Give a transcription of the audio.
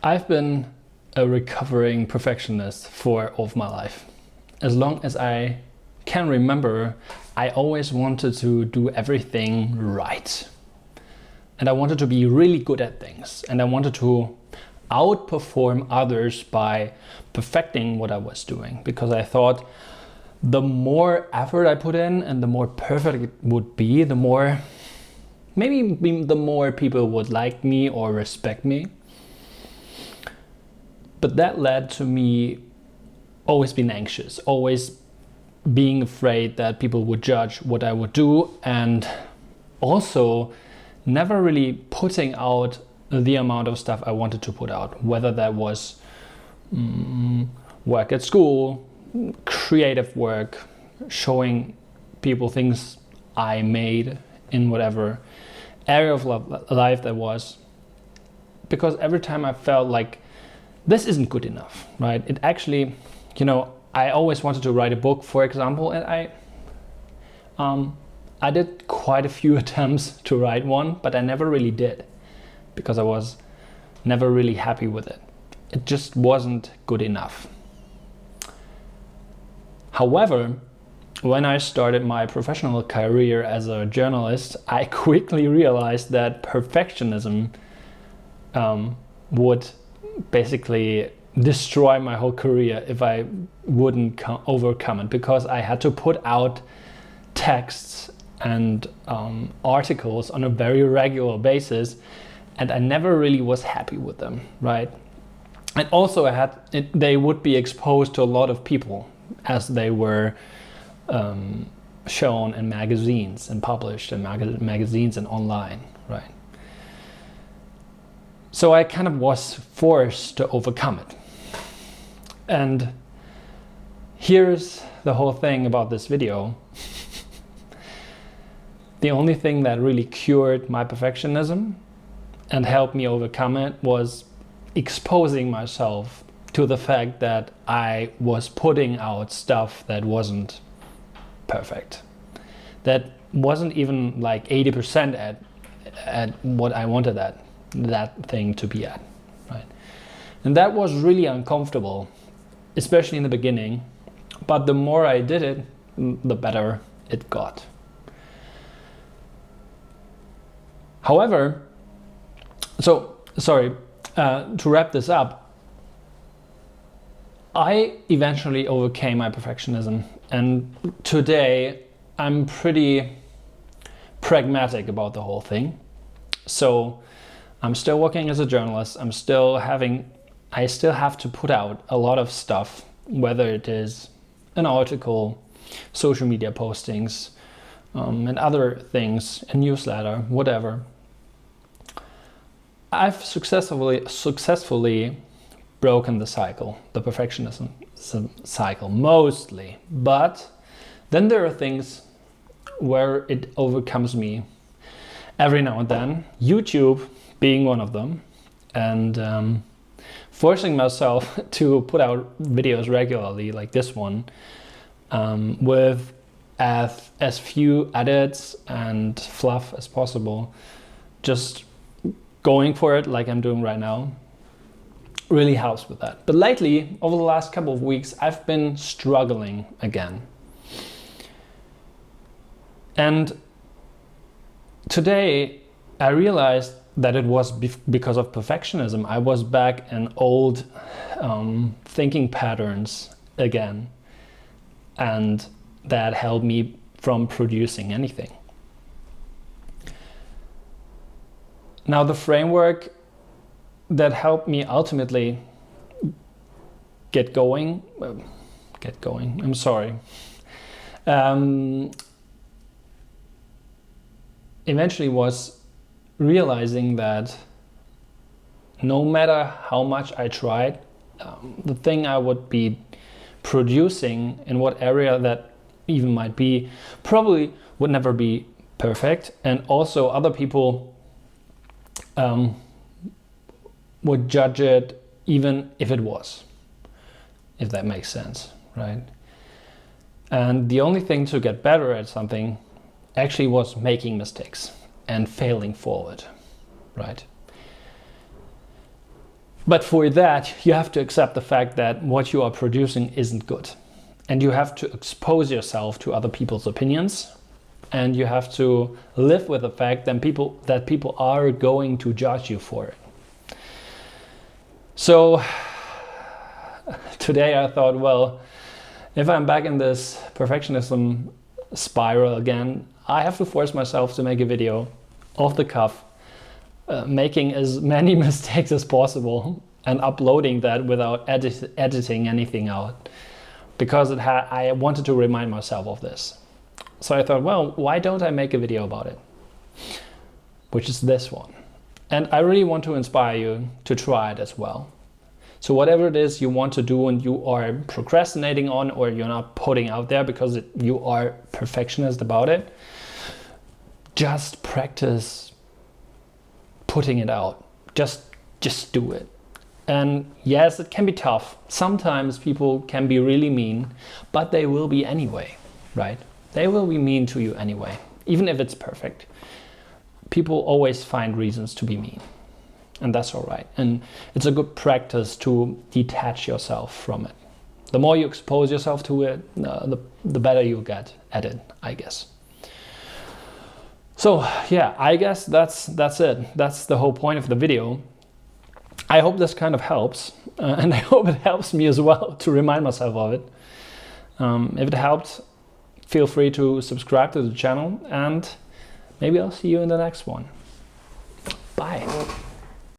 I've been a recovering perfectionist for all of my life. As long as I can remember, I always wanted to do everything right. And I wanted to be really good at things. And I wanted to outperform others by perfecting what I was doing. Because I thought the more effort I put in and the more perfect it would be, the more people would like me or respect me. But that led to me always being anxious, always being afraid that people would judge what I would do, and also never really putting out the amount of stuff I wanted to put out, whether that was work at school, creative work, showing people things I made in whatever area of life that was. Because every time I felt like this isn't good enough, right? It actually, I always wanted to write a book, for example, and I did quite a few attempts to write one, but I never really did because I was never really happy with it. It just wasn't good enough. However, when I started my professional career as a journalist, I quickly realized that perfectionism would basically destroy my whole career if I wouldn't overcome it, because I had to put out texts and articles on a very regular basis, and I never really was happy with them, right? And also they would be exposed to a lot of people as they were shown in magazines and published in magazines and online, right? So I kind of was forced to overcome it. And here's the whole thing about this video. The only thing that really cured my perfectionism and helped me overcome it was exposing myself to the fact that I was putting out stuff that wasn't perfect, that wasn't even like 80% at what I wanted that thing to be at, right? And that was really uncomfortable, especially in the beginning, but the more I did it, the better it got. However, to wrap this up, I eventually overcame my perfectionism, and today I'm pretty pragmatic about the whole thing. So I'm still working as a journalist. I still have to put out a lot of stuff, whether it is an article, social media postings, and other things, a newsletter, whatever. I've successfully broken the cycle, the perfectionism cycle, mostly. But then there are things where it overcomes me every now and then, YouTube being one of them, and forcing myself to put out videos regularly, like this one, with as few edits and fluff as possible, just going for it like I'm doing right now, really helps with that. But lately, over the last couple of weeks, I've been struggling again. And today I realized that it was because of perfectionism. I was back in old thinking patterns again, and that held me from producing anything. Now, the framework that helped me ultimately get going, I'm sorry. Eventually was realizing that no matter how much I tried, the thing I would be producing in what area that even might be, probably would never be perfect. And also other people would judge it even if it was, if that makes sense, right? And the only thing to get better at something actually was making mistakes and failing forward, right? But for that, you have to accept the fact that what you are producing isn't good. And you have to expose yourself to other people's opinions. And you have to live with the fact that people are going to judge you for it. So today I thought, well, if I'm back in this perfectionism spiral again, I have to force myself to make a video off the cuff, making as many mistakes as possible and uploading that without editing anything out, because I wanted to remind myself of this. So I thought, well, why don't I make a video about it? Which is this one. And I really want to inspire you to try it as well. So whatever it is you want to do and you are procrastinating on, or you're not putting out there because you are perfectionist about it, just practice putting it out. Just do it. And yes, it can be tough. Sometimes people can be really mean, but they will be anyway, right? They will be mean to you anyway, even if it's perfect. People always find reasons to be mean, and that's all right. And it's a good practice to detach yourself from it. The more you expose yourself to it, the better you get at it, I guess. So yeah, I guess that's it. That's the whole point of the video. I hope this kind of helps, and I hope it helps me as well to remind myself of it. If it helped, feel free to subscribe to the channel, and maybe I'll see you in the next one. Bye.